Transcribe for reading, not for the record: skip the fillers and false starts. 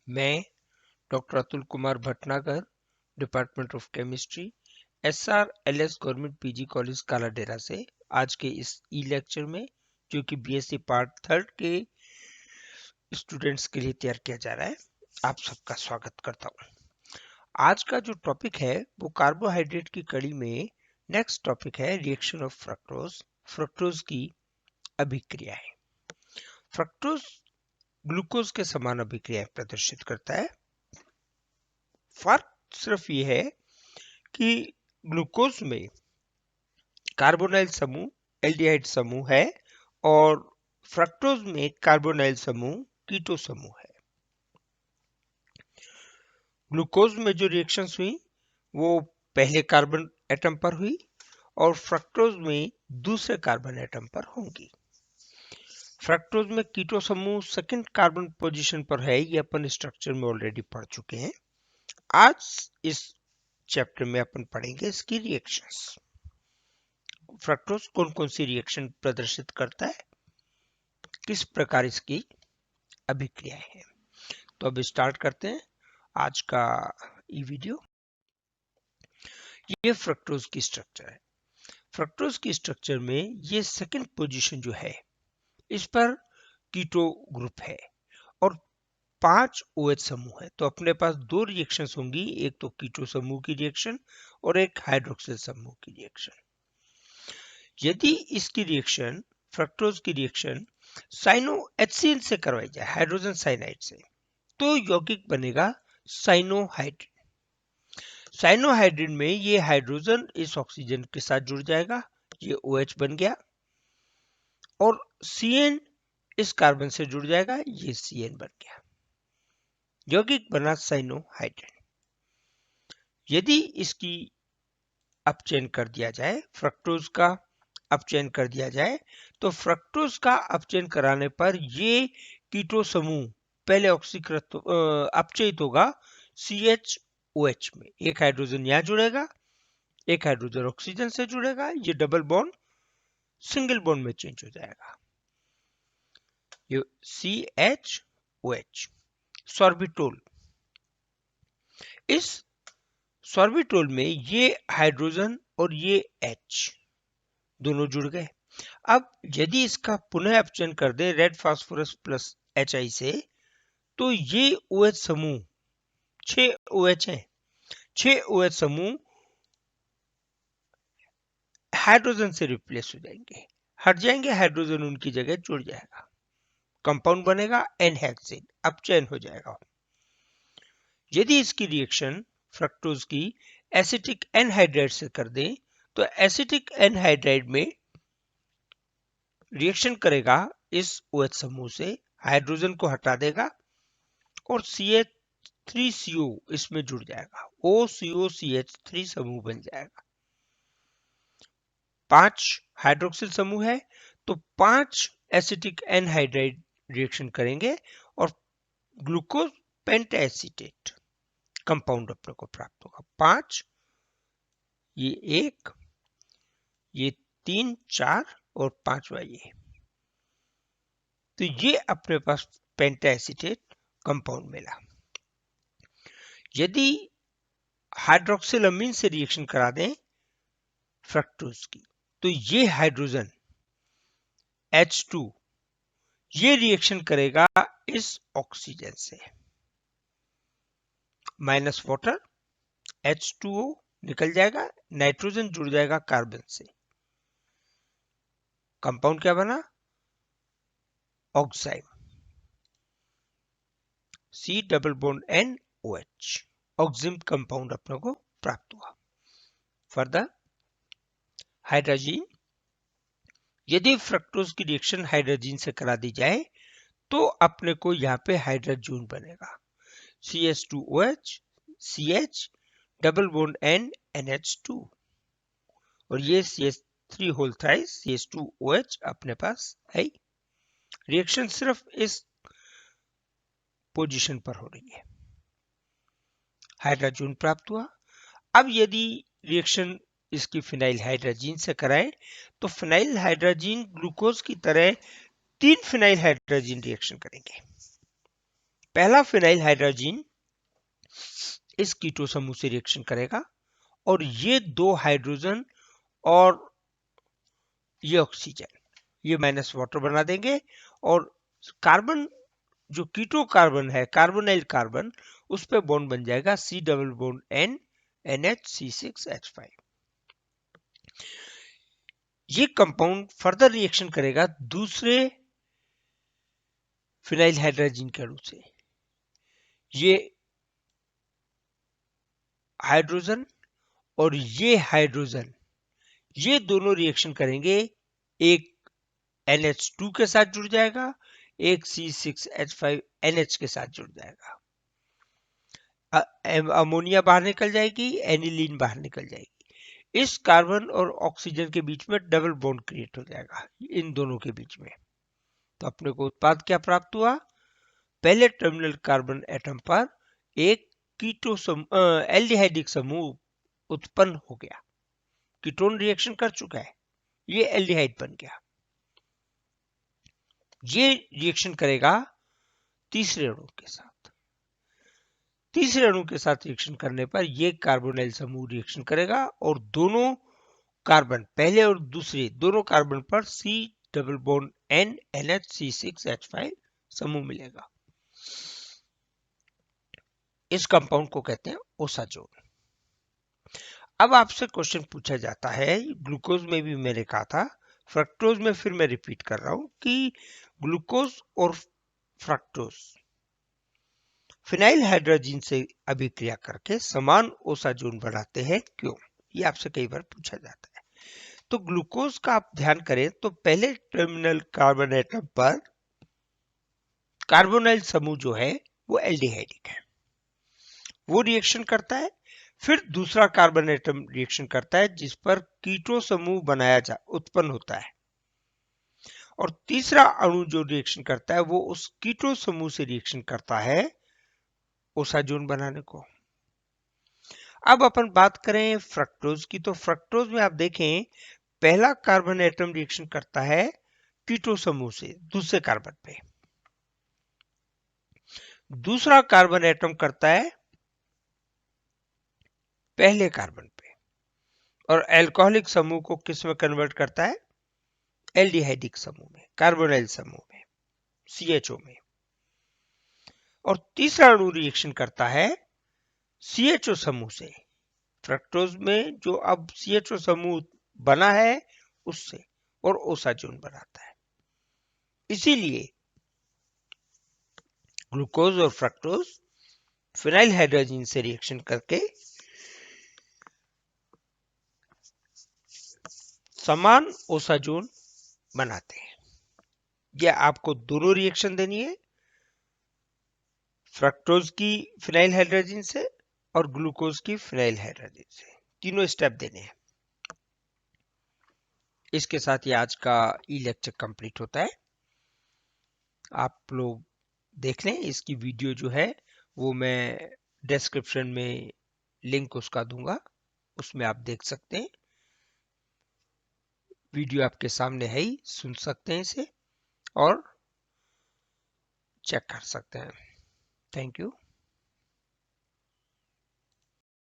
मैं doctor Atul Kumar Bhatnagar, department of chemistry, SRLS government PG college Kaladera से आज के इस ई लेक्चर में, जो कि बीएससी पार्ट 3 के स्टूडेंट्स के लिए तैयार किया जा रहा है, आप सबका स्वागत करता हूं। आज का जो टॉपिक है वो कार्बोहाइड्रेट की कड़ी में नेक्स्ट टॉपिक है रिएक्शन ऑफ फ्रक्टोज। फ्रक्टोज की अभिक्रिया है। फ्रक्टोज ग्लूकोज के समान अभिक्रिया प्रदर्शित करता है। फर्क सिर्फ ये है कि ग्लूकोज में कार्बोनाइल समूह एल्डिहाइड समूह है और फ्रक्टोज में कार्बोनाइल समूह कीटो समूह है। ग्लूकोज में जो रिएक्शंस हुई वो पहले कार्बन एटम पर हुई और फ्रक्टोज में दूसरे कार्बन एटम पर होंगी। फ्रक्टोज में कीटो समूह सेकंड कार्बन पोजीशन पर है, ये अपन स्ट्रक्चर में ऑलरेडी पढ़ चुके हैं। आज इस चैप्टर में अपन पढ़ेंगे इसकी रिएक्शंस। फ्रक्टोज कौन कौन सी रिएक्शन प्रदर्शित करता है, किस प्रकार इसकी अभिक्रिया है। तो अब स्टार्ट करते हैं आज का ई वीडियो। ये फ्रक्टोज की स्ट्रक्चर है। फ्रक्टोज की स्ट्रक्चर में ये सेकंड पोजीशन जो है इस पर कीटो ग्रुप है और 5 OH समूह है। तो अपने पास दो रिएक्शंस होंगी, एक तो कीटो समूह की रिएक्शन और एक हाइड्रोक्सिल समूह की रिएक्शन। यदि इसकी रिएक्शन फ्रक्टोज की रिएक्शन साइनोएचसीएल से करवाई जाए, हाइड्रोजन साइनाइड से, तो यौगिक बनेगा साइनोहाइड्रिन। साइनोहाइड्रिन में ये हाइड्रोजन इस ऑक्सीजन के साथ जुड़ जाएगा, ये OH बन गया, और CN इस कार्बन से जुड़ जाएगा, ये CN बन गया, यौगिक बना साइनोहाइड्रिन। यदि इसकी अपचयन कर दिया जाए, फ्रक्टोज का अपचयन कर दिया जाए, तो फ्रक्टोज का अपचयन कराने पर ये कीटो समूह पहले ऑक्सीकृत अपचयित होगा CHOH में। एक हाइड्रोजन यहां जुड़ेगा, एक हाइड्रोजन ऑक्सीजन से जुड़ेगा, ये डबल बॉन्ड सिंगल बॉन्ड में चेंज हो जाएगा, ये CHOH। सॉर्बिटोल, इस सॉर्बिटोल में ये हाइड्रोजन और ये H दोनों जुड़ गए। अब यदि इसका पुनः अपचयन कर दे रेड फास्फोरस प्लस HI से, तो ये OH समूह 6 OH हैं, 6 OH समूह हाइड्रोजन से रिप्लेस हो जाएंगे, हट जाएंगे, हाइड्रोजन उनकी जगह जुड़ जाएगा, कंपाउंड बनेगा N-हेक्सेन, अपचयन हो जाएगा। यदि इसकी रिएक्शन फ्रक्टोज की एसिटिक एनहाइड्राइड से कर दें, तो एसिटिक एनहाइड्राइड में रिएक्शन करेगा इस OH समूह से, हाइड्रोजन को हटा देगा और CH3CO इसमें जुड़ जाएगा, OCOCH3 समूह बन जाएगा। 5 हाइड्रोक्सिल समूह है, तो 5 एसिटिक एनहाइड्राइड रिएक्शन करेंगे और ग्लूकोज पेंटाएसीटेट कंपाउंड अपने को प्राप्त होगा। 5, ये 1, ये 3, 4 और 5वां ये, तो ये अपने पास पेंटाएसीटेट कंपाउंड मिला। यदि हाइड्रोक्सिलअमीन से रिएक्शन करा दें फ्रक्टोज की, तो ये हाइड्रोजन H2 ये रिएक्शन करेगा इस ऑक्सीजन से, माइनस वाटर H2O निकल जाएगा, नाइट्रोजन जुड़ जाएगा कार्बन से, कंपाउंड क्या बना, oxide, C double bond NOH, oxime compound अपने को प्राप्त हुआ। फर्दर हाइड्रोजीन, यदि फ्रक्टोज की रिएक्शन हाइड्रोजीन से करा दी जाए, तो अपने को यहाँ पे हाइड्रोजन बनेगा, CH2OH, CH double bond N NH2, और ये CH3 होल थ्राइस CH2OH अपने पास है। रिएक्शन सिर्फ इस पोजीशन पर हो रही है, हाइड्रोजन प्राप्त हुआ। अब यदि रिएक्शन इसकी फिनाइल हाइड्रोजीन से कराएं, तो फिनाइल हाइड्रोजीन ग्लूकोज की तरह 3 फिनाइल हाइड्रोजीन रिएक्शन करेंगे। पहला फिनाइल हाइड्रोजन इस कीटो समूह से रिएक्शन करेगा और ये दो हाइड्रोजन और ये ऑक्सीजन ये माइनस वाटर बना देंगे और कार्बन जो कीटो कार्बन है कार्बोनाइल कार्बन उस पे बॉन्ड बन जाएगा C double bond N NH C6H5। ये कंपाउंड फर्दर रिएक्शन करेगा दूसरे फिनाइल हाइड्रोजन के अणु से। ये हाइड्रोजन और ये हाइड्रोजन ये दोनों रिएक्शन करेंगे, एक NH2 के साथ जुड़ जाएगा, एक C6H5NH के साथ जुड़ जाएगा। अमोनिया बाहर निकल जाएगी, एनिलीन बाहर निकल जाएगी। इस कार्बन और ऑक्सीजन के बीच में डबल बॉन्ड क्रिएट हो जाएगा इन दोनों के बीच में। तो अपने को उत्पाद क्या प्राप्त हुआ? पहले टर्मिनल कार्बन एटम पर एक कीटो एल्डिहाइडिक समूह उत्पन्न हो गया। कीटोन रिएक्शन कर चुका है, ये एल्डिहाइड बन गया। ये रिएक्शन करेगा तीसरे अणु के साथ। तीसरे अणु के साथ रिएक्शन करने पर ये कार्बोनाइल समूह रिएक्शन करेगा और दोनों कार्बन पहले और दूसरे दोनों कार्बन पर C double bond N NH C6H5 समूह मिलेगा। इस कंपाउंड को कहते हैं ओसाजोन। अब आपसे क्वेश्चन पूछा जाता है, ग्लूकोज में भी मैंने कहा था, फ्रक्टोज में फिर मैं रिपीट कर रहा हूं कि ग्लूकोज और फ्रक्टोज फिनाइल हाइड्रोजन से अभिक्रिया करके समान ओसाजोन बनाते हैं, क्यों? ये आपसे कई बार पूछा जाता है। तो ग्लूकोज का आप ध्यान करें तो पहले टर्मिनल कार्बन एटम पर कार्बोनाइल समूह जो है वो एल्डिहाइडिक है, वो रिएक्शन करता है। फिर दूसरा कार्बन एटम रिएक्शन करता है जिस पर कीटो समूह उत्पन्न होता है और तीसरा अणु जो रिएक्शन करता है वो उस कीटो समूह से रिएक्शन करता है ओसाजोन बनाने को। अब अपन बात करें फ्रक्टोज की, तो फ्रक्टोज में आप देखें पहला कार्बन एटम रिएक्शन करता है कीटो समूह से दूसरे कार्बन पे, दूसरा कार्बन एटम करता है पहले कार्बन पे और एल्कोहलिक समूह को किस में कन्वर्ट करता है? एल्डिहाइडिक समूह में, कार्बोनाइल समूह में, CHO में। और तीसरा अणु रिएक्शन करता है CHO समूह से, फ्रक्टोज में जो अब CHO समूह बना है उससे, और ओसाजोन बनाता है। इसीलिए ग्लूकोज और फ्रक्टोज फिनाइल हाइड्रोजन से रिएक्शन करके समान ओसाजोन बनाते हैं। यह आपको दोनों रिएक्शन देनी है, फ्रक्टोज की फिनाइल हाइड्रोजन से और ग्लूकोज की फिनाइल हाइड्रोजन से, तीनों स्टेप देने हैं। इसके साथ ही आज का ई लेक्चर कंप्लीट होता है। आप लोग देख लें, इसकी वीडियो जो है वो मैं डिस्क्रिप्शन में लिंक उसका दूंगा, उसमें आप देख सकते हैं। वीडियो आपके सामने है ही, सुन सकते हैं इसे और चेक कर सकते हैं। Thank you.